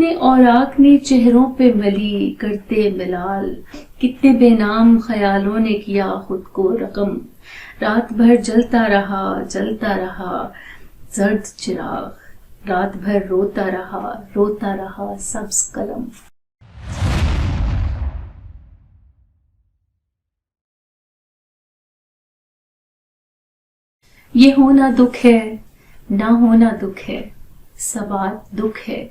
کتنے اوراق نے چہروں پہ ملی کرتے ملال، کتنے بے نام خیالوں نے کیا خود کو رقم، رات بھر جلتا رہا زرد چراغ، رات بھر روتا رہا سبز قلم۔ یہ ہونا دکھ ہے، نہ ہونا دکھ ہے، ثبات دکھ ہے،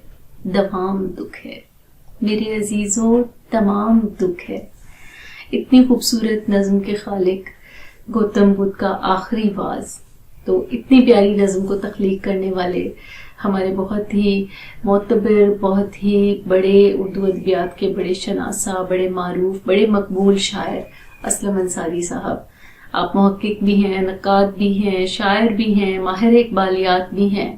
دوام دکھ ہے، میرے عزیزوں تمام دکھ ہے۔ اتنی خوبصورت نظم کے خالق گوتم بدھ کا آخری واز، تو اتنی پیاری نظم کو تخلیق کرنے والے ہمارے بہت ہی معتبر، بہت ہی بڑے اردو ادبیات کے بڑے شناسہ، بڑے معروف، بڑے مقبول شاعر اسلم انصاری صاحب۔ آپ محقق بھی ہیں، نقاد بھی ہیں، شاعر بھی ہیں، ماہر اقبالیات بھی ہیں،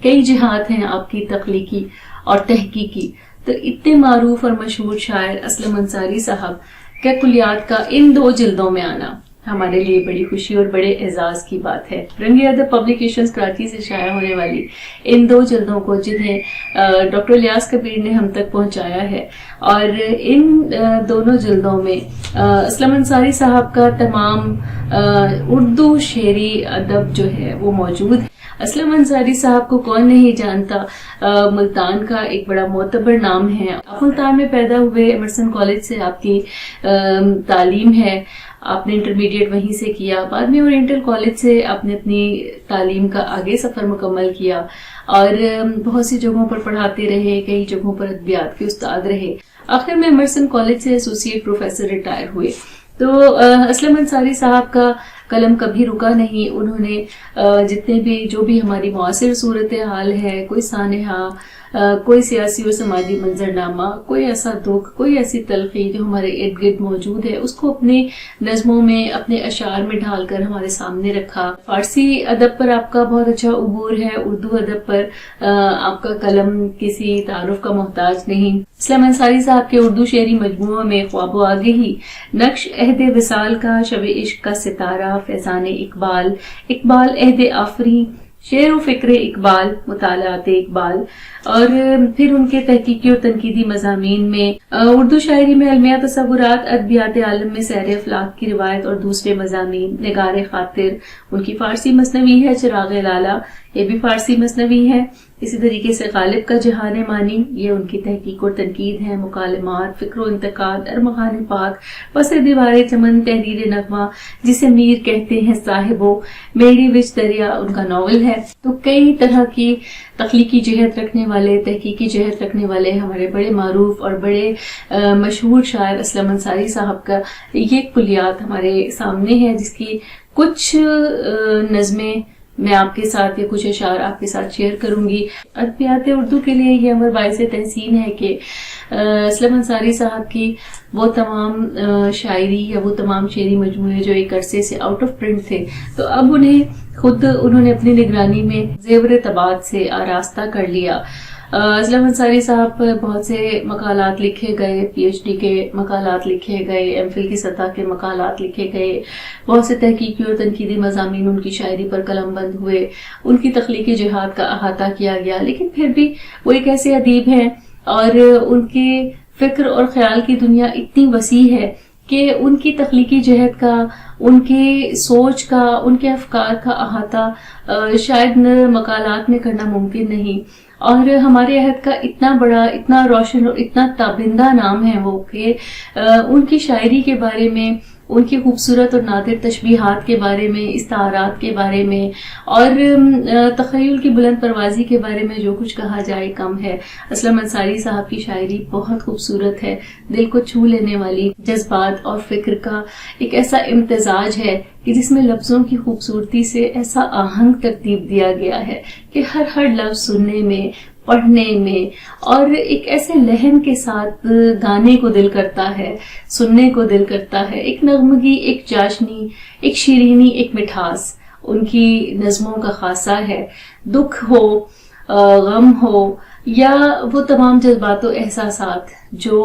کئی جہات ہیں آپ کی تخلیقی اور تحقیقی۔ تو اتنے معروف اور مشہور شاعر اسلم انصاری صاحب کے کلیات کا ان 2 جلدوں میں آنا ہمارے لیے بڑی خوشی اور بڑے اعزاز کی بات ہے۔ رنگ ادب پبلیکیشنز کراچی سے شائع ہونے والی ان 2 جلدوں کو، جنہیں ڈاکٹر الیاس کبیر نے ہم تک پہنچایا ہے، اور ان دونوں جلدوں میں اسلم انصاری صاحب کا تمام اردو شعری ادب جو ہے وہ موجود ہے۔ اسلم انصاری صاحب کو کون نہیں جانتا، ملتان کا ایک بڑا معتبر نام ہے۔ آپ ملتان میں پیدا ہوئے، ایمرسن کالج سے آپ کی تعلیم ہے، آپ نے انٹرمیڈیٹ وہیں سے کیا، بعد میں اورینٹل کالج سے آپ نے اپنی تعلیم کا آگے سفر مکمل کیا، اور بہت سی جگہوں پر پڑھاتے رہے، کئی جگہوں پر ادبیات کے استاد رہے، آخر میں ایمرسن کالج سے ایسوسیٹ پروفیسر ریٹائر ہوئے۔ تو اسلم انصاری صاحب کا قلم کبھی رکا نہیں، انہوں نے جتنے بھی جو بھی ہماری معاصر صورتحال ہے، کوئی سانحہ، کوئی سیاسی و سماجی منظرنامہ، کوئی ایسا دکھ، کوئی ایسی تلخی جو ہمارے ارد گرد موجود ہے، اس کو اپنی نظموں میں، اپنے اشعار میں ڈھال کر ہمارے سامنے رکھا۔ فارسی ادب پر آپ کا بہت اچھا عبور ہے، اردو ادب پر آپ کا قلم کسی تعارف کا محتاج نہیں۔ اسلم انصاری صاحب کے اردو شعری مجموعوں میں خواب و آگہی، نقش عہد وصال کا، شب عشق کا ستارہ، فیضان اقبال، اقبال عہد آفری، شعر و فکر اقبال، مطالعات اقبال، اور پھر ان کے تحقیقی اور تنقیدی مضامین میں اردو شاعری میں المیہ تصورات، ادبیات عالم میں سیر افلاک کی روایت اور دوسرے مضامین، نگار خاطر، ان کی فارسی مثنوی ہے چراغ لالہ، یہ بھی فارسی مثنوی ہے۔ اسی طریقے سے غالب کا جہان مانی، یہ ان کی تحقیق اور تنقید ہے، مکالمات، فکر و انتقاد، ارمغان پاک، پس دیوار چمن، تحریر نغمہ، جسے میر کہتے ہیں صاحبو، میری وچ دریا ان کا ناول ہے۔ تو کئی طرح کی تخلیقی جہت رکھنے والے، تحقیقی جہت رکھنے والے ہمارے بڑے معروف اور بڑے مشہور شاعر اسلم انصاری صاحب کا یہ کلیات ہمارے سامنے ہے، جس کی کچھ نظمیں میں آپ کے ساتھ یا کچھ اشعار آپ کے ساتھ شیئر کروں گی۔ ادبیات اردو کے لیے یہ امر باعث تحسین ہے کہ اسلم انصاری صاحب کی وہ تمام شاعری یا وہ تمام شعری مجموعے جو ایک عرصے سے آؤٹ آف پرنٹ تھے، تو اب انہوں نے اپنی نگرانی میں زیور طباعت سے آراستہ کر لیا۔ اسلم انصاری صاحب پر بہت سے مقالات لکھے گئے، پی ایچ ڈی کے مقالات لکھے گئے، ایم فل کی سطح کے مقالات لکھے گئے، بہت سے تحقیقی اور تنقیدی مضامین ان کی شاعری پر قلم بند ہوئے، ان کی تخلیقی جہاد کا احاطہ کیا گیا، لیکن پھر بھی وہ ایک ایسے ادیب ہیں اور ان کے فکر اور خیال کی دنیا اتنی وسیع ہے کہ ان کی تخلیقی جہد کا، ان کی سوچ کا، ان کے افکار کا احاطہ شاید مقالات میں کرنا ممکن نہیں، اور ہمارے عہد کا اتنا بڑا، اتنا روشن اور اتنا تابندہ نام ہے وہ کہ ان کی شاعری کے بارے میں، ان کی خوبصورت اور نادر تشبیہات کے بارے میں، استعارات کے بارے میں اور تخیل کی بلند پروازی کے بارے میں جو کچھ کہا جائے کم ہے۔ اسلم انصاری صاحب کی شاعری بہت خوبصورت ہے، دل کو چھو لینے والی، جذبات اور فکر کا ایک ایسا امتزاج ہے کہ جس میں لفظوں کی خوبصورتی سے ایسا آہنگ ترتیب دیا گیا ہے کہ ہر لفظ سننے میں، پڑھنے میں اور ایک ایسے لہن کے ساتھ گانے کو دل کرتا ہے، سننے کو دل کرتا ہے، ایک نغمگی، ایک چاشنی، ایک شیرینی، ایک مٹھاس ان کی نظموں کا خاصہ ہے۔ دکھ ہو، غم ہو، یا وہ تمام جذبات و احساسات جو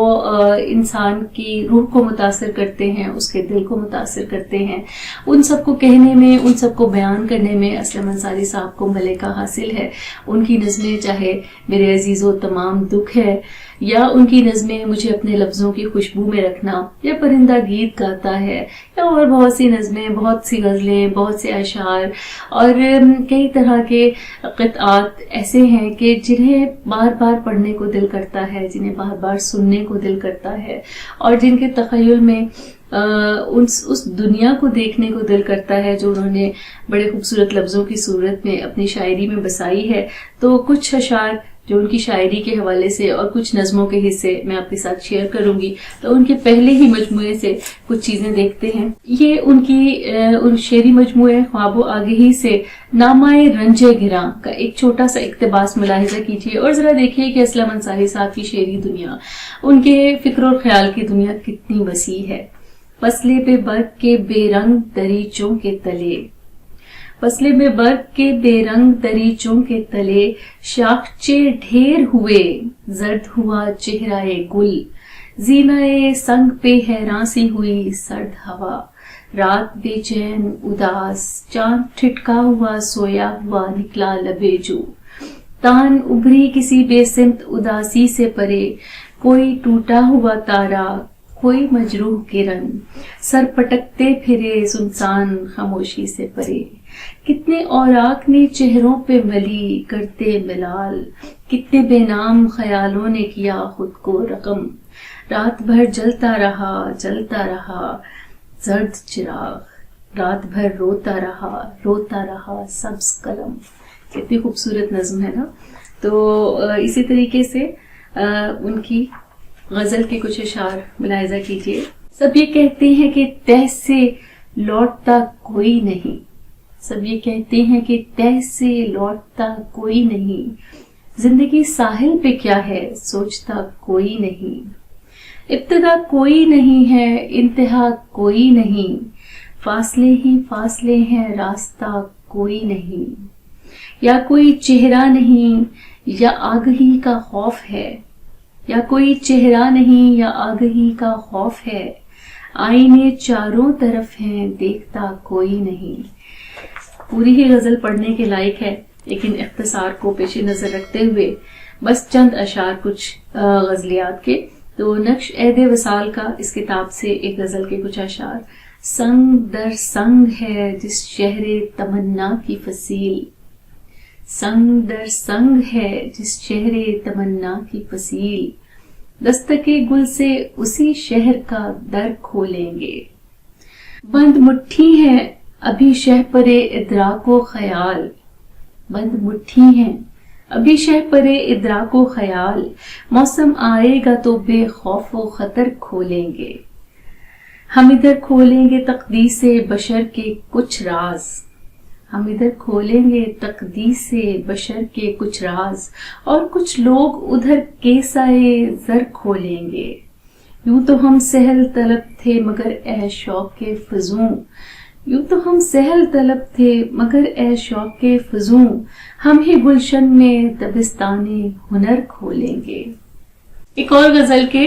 انسان کی روح کو متاثر کرتے ہیں، اس کے دل کو متاثر کرتے ہیں، ان سب کو کہنے میں، ان سب کو بیان کرنے میں اسلم انصاری صاحب کو ملکہ حاصل ہے. ان کی نظمیں چاہے میرے عزیزو تمام دکھ ہے، یا ان کی نظمیں مجھے اپنے لفظوں کی خوشبو میں رکھنا، یا پرندہ گیت گاتا ہے، یا اور بہت سی نظمیں، بہت سی غزلیں، بہت سے اشعار اور کئی طرح کے قطعات ایسے ہیں کہ جنہیں بار بار پڑھنے کو دل کرتا ہے، جنہیں بار بار سننے کو دل کرتا ہے، اور جن کے تخیل میں اس دنیا کو دیکھنے کو دل کرتا ہے جو انہوں نے بڑے خوبصورت لفظوں کی صورت میں اپنی شاعری میں بسائی ہے. تو کچھ اشعار جو ان کی شاعری کے حوالے سے اور کچھ نظموں کے حصے میں آپ کے ساتھ شیئر کروں گی. تو ان کے پہلے ہی مجموعے سے کچھ چیزیں دیکھتے ہیں. یہ ان کی شعری مجموعے خواب و آگہی سے نامہ رنج گراں کا ایک چھوٹا سا اقتباس ملاحظہ کیجیے اور ذرا دیکھیے کہ اسلم انصاری صاحب کی شعری دنیا، ان کے فکر اور خیال کی دنیا کتنی وسیع ہے. فصلے پہ برگ کے بے رنگ دریچوں کے تلے، فصلے میں برگ کے بے رنگ دریچوں کے تلے، شاخچے ڈھیر ہوئے زرد ہوا چہرہ گل، زینہ سنگ پہ حیراں سی ہوئی سرد ہوا، رات بے چین اداس، چاند ٹھٹکا ہوا سویا ہوا نکلا لبے جو، تان ابری کسی بے سمت اداسی سے پرے، کوئی ٹوٹا ہوا تارا، کوئی مجروح کرن، سر پٹکتے پھرے سنسان خاموشی سے پرے. کتنے اوراق نے چہروں پہ ملی کرتے ملال، کتنے بے نام خیالوں نے کیا خود کو رقم، رات بھر جلتا رہا زرد چراغ، رات بھر روتا رہا سبز قلم. کتنی خوبصورت نظم ہے نا. تو اسی طریقے سے ان کی غزل کے کچھ اشعار ملاحظہ کیجیے. سب یہ کہتے ہیں کہ تہ سے لوٹتا کوئی نہیں، سب یہ کہتے ہیں کہ تہ سے لوٹتا کوئی نہیں، زندگی ساحل پہ کیا ہے سوچتا کوئی نہیں، ابتدا کوئی نہیں ہے انتہا کوئی نہیں، فاصلے ہی فاصلے ہیں راستہ کوئی نہیں، یا کوئی چہرہ نہیں یا آگہی کا خوف ہے، یا کوئی چہرہ نہیں یا آگہی کا خوف ہے، آئینے چاروں طرف ہیں دیکھتا کوئی نہیں. پوری ہی غزل پڑھنے کے لائق ہے، لیکن اختصار کو پیش نظر رکھتے ہوئے بس چند اشعار کچھ غزلیات کے. تو نقش عہد وصال کا اس کتاب سے ایک غزل کے کچھ اشعار. سنگ در سنگ ہے جس شہر تمنا کی فصیل، سنگ در سنگ ہے جس شہر تمنا کی فصیل، دستک گل سے اسی شہر کا در کھولیں گے، بند مٹھی ہے ابھی شہ پرے ادراک و خیال، بند مٹھی ہیں ابھی شہ پرے ادراک و خیال، موسم آئے گا تو بے خوف و خطر کھولیں گے، ہم ادھر کھولیں گے تقدیس بشر کے کچھ راز، ہم ادھر کھولیں گے تقدیس بشر کے کچھ راز، اور کچھ لوگ ادھر کیسائے زر کھولیں گے، یوں تو ہم سہل طلب تھے مگر اے شوق فزوں، یوں تو ہم سہل طلب تھے مگر اے شوق فزوں، ہم ہی گلشن میں دبستان ہنر کھولیں گے. ایک اور غزل کے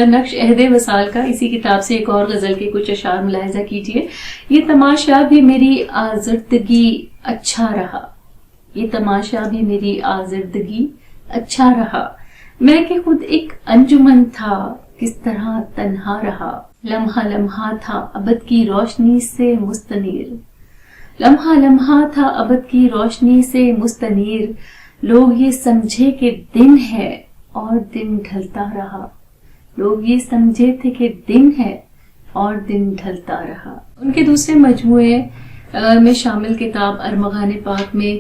نقش عہد وصال کا اسی کتاب سے ایک اور غزل کے کچھ اشعار ملاحظہ کیجیے. یہ تماشا بھی میری آزردگی اچھا رہا، یہ تماشا بھی میری آزردگی اچھا رہا، میں کہ خود ایک انجمن تھا کس طرح تنہا رہا، لمحہ لمحہ تھا ابد کی روشنی سے مستنیر، لمحہ لمحہ تھا ابد کی روشنی سے مستنیر، لوگ یہ سمجھے کہ دن ہے اور دن ڈھلتا رہا، لوگ یہ سمجھے تھے کہ دن ہے اور دن ڈھلتا رہا. ان کے دوسرے مجموعے میں شامل کتاب ارمغان پاک میں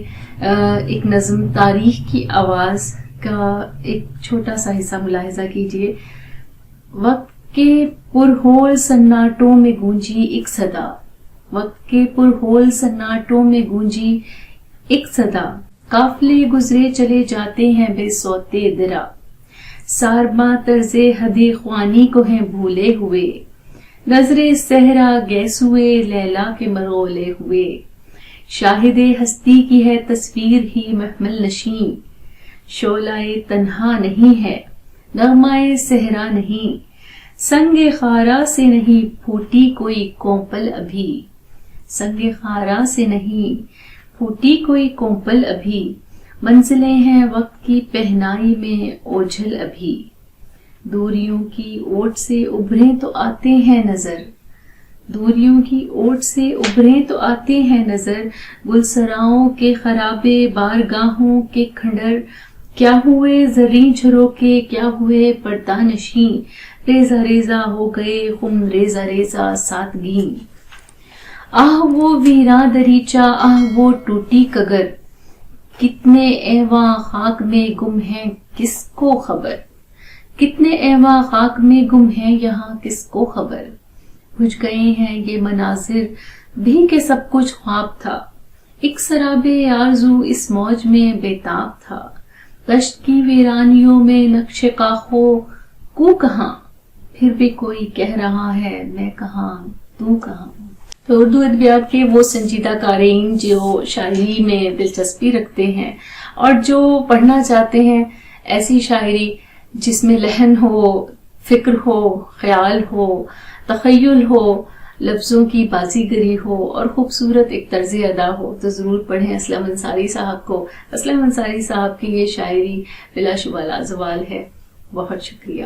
ایک نظم تاریخ کی آواز کا ایک چھوٹا سا حصہ ملاحظہ کیجیے. وقت کے پرہول سناٹوں میں گونجی ایک صدا، وقت کے پرہول سناٹوں میں گونجی ایک صدا، قافلے گزرے چلے جاتے ہیں بے سوتے درا، سارباں طرز حدی خوانی کو ہیں بھولے ہوئے، نظر صحرا گیسوئے لیلا کے مرغولے ہوئے، شاہد ہستی کی ہے تصویر ہی محمل نشیں، شعلۂ تنہا نہیں ہے، نغمۂ صحرا نہیں، سنگ خارا سے نہیں پھوٹی کوئی کوپل ابھی، سنگ خارا سے نہیں پھوٹی کوئی کوپل ابھی، منزلیں ہیں وقت کی پہنائی میں اوجھل ابھی، دوریوں کی اوٹ سے ابھریں تو آتے ہیں نظر، دوریوں کی اوٹ سے ابھریں تو آتے ہیں نظر، گلسراؤں کے خرابے بارگاہوں کے کھنڈر، کیا ہوئے زریں جھروکے کیا ہوئے پردہ نشیں، ریزہ ریزہ ہو گئے خم ریزہ ریزہ سادگی، آہ وہ ویراں دریچہ آہ وہ ٹوٹی کگر، کتنے ایواں خاک میں گم ہیں کس کو خبر، کتنے ایواں خاک میں گم ہیں یہاں کس کو خبر، بجھ گئے ہیں یہ مناظر بھی کہ سب کچھ خواب تھا، ایک سراب آرزو اس موج میں بےتاب تھا، دشت کی ویرانیوں میں نقش کاخو کو کہاں، پھر بھی کوئی کہہ رہا ہے میں کہاں تو کہاں۔ تو اردو ادبیات کے وہ سنجیدہ قارئین جو شاعری میں دلچسپی رکھتے ہیں اور جو پڑھنا چاہتے ہیں ایسی شاعری جس میں لحن ہو، فکر ہو، خیال ہو، تخیل ہو، لفظوں کی بازیگری ہو اور خوبصورت ایک طرز ادا ہو، تو ضرور پڑھیں اسلم انصاری صاحب کو۔ اسلم انصاری صاحب کی یہ شاعری بلا شبہ لازوال ہے۔ بہت شکریہ۔